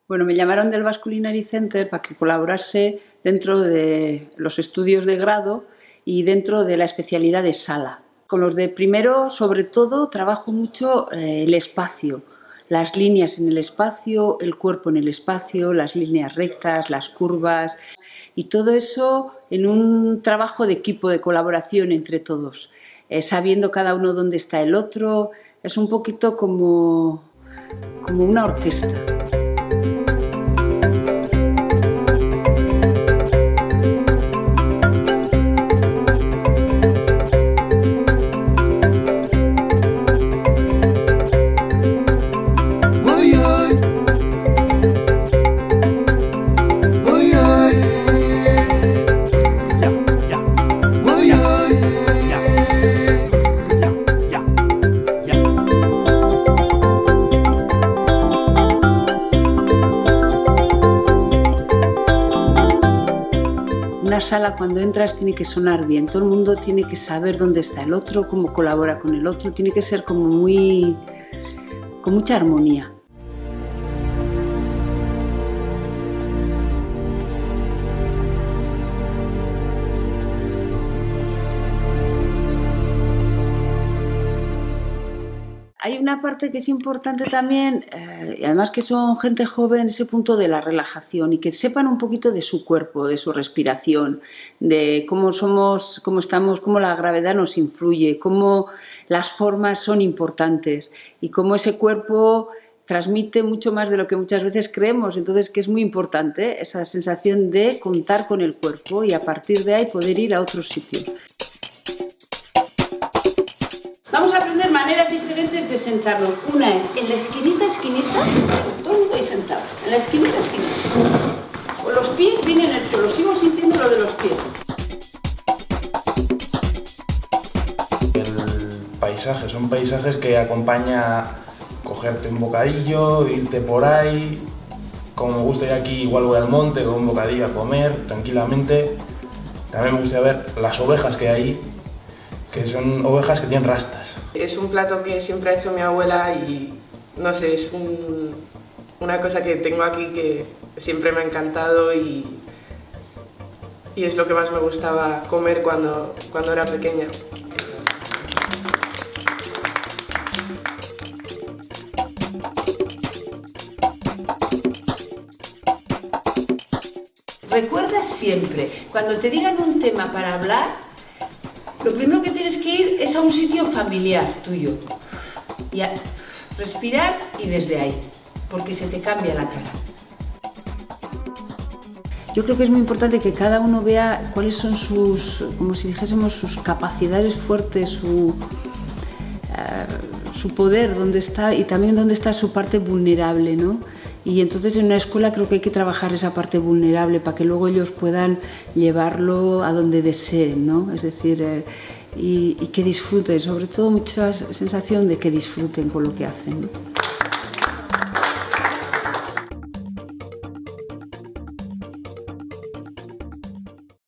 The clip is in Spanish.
Bueno, me llamaron del Basque Culinary Center para que colaborase dentro de los estudios de grado y dentro de la especialidad de sala. Con los de primero, sobre todo, trabajo mucho el espacio, las líneas en el espacio, el cuerpo en el espacio, las líneas rectas, las curvas y todo eso en un trabajo de equipo, de colaboración entre todos, sabiendo cada uno dónde está el otro. Es un poquito como una orquesta. Una sala, cuando entras, tiene que sonar bien, todo el mundo tiene que saber dónde está el otro, cómo colabora con el otro, tiene que ser como con mucha armonía. Hay una parte que es importante también, y además que son gente joven, ese punto de la relajación y que sepan un poquito de su cuerpo, de su respiración, de cómo somos, cómo estamos, cómo la gravedad nos influye, cómo las formas son importantes y cómo ese cuerpo transmite mucho más de lo que muchas veces creemos. Entonces, que es muy importante esa sensación de contar con el cuerpo y a partir de ahí poder ir a otros sitios. Vamos a aprender maneras diferentes de sentarnos. Una es en la esquinita, todo el mundo ahí sentado. En la esquinita. Con los pies bien en el suelo, sigo sintiendo lo de los pies. El paisaje, son paisajes que acompaña cogerte un bocadillo, irte por ahí. Como me gusta ir aquí, igual voy al monte con un bocadillo a comer tranquilamente. También me gusta ver las ovejas que hay ahí, que son ovejas que tienen rastas. Es un plato que siempre ha hecho mi abuela y no sé, es una cosa que tengo aquí que siempre me ha encantado y es lo que más me gustaba comer cuando era pequeña. Recuerda siempre, cuando te digan un tema para hablar, lo primero que tienes que ir es a un sitio familiar tuyo y a respirar y desde ahí, porque se te cambia la cara. Yo creo que es muy importante que cada uno vea cuáles son sus, como si dijésemos, sus capacidades fuertes, su poder, dónde está y también dónde está su parte vulnerable, ¿no? Y entonces en una escuela creo que hay que trabajar esa parte vulnerable para que luego ellos puedan llevarlo a donde deseen, ¿no? Es decir, y que disfruten, sobre todo mucha sensación de que disfruten con lo que hacen, ¿no?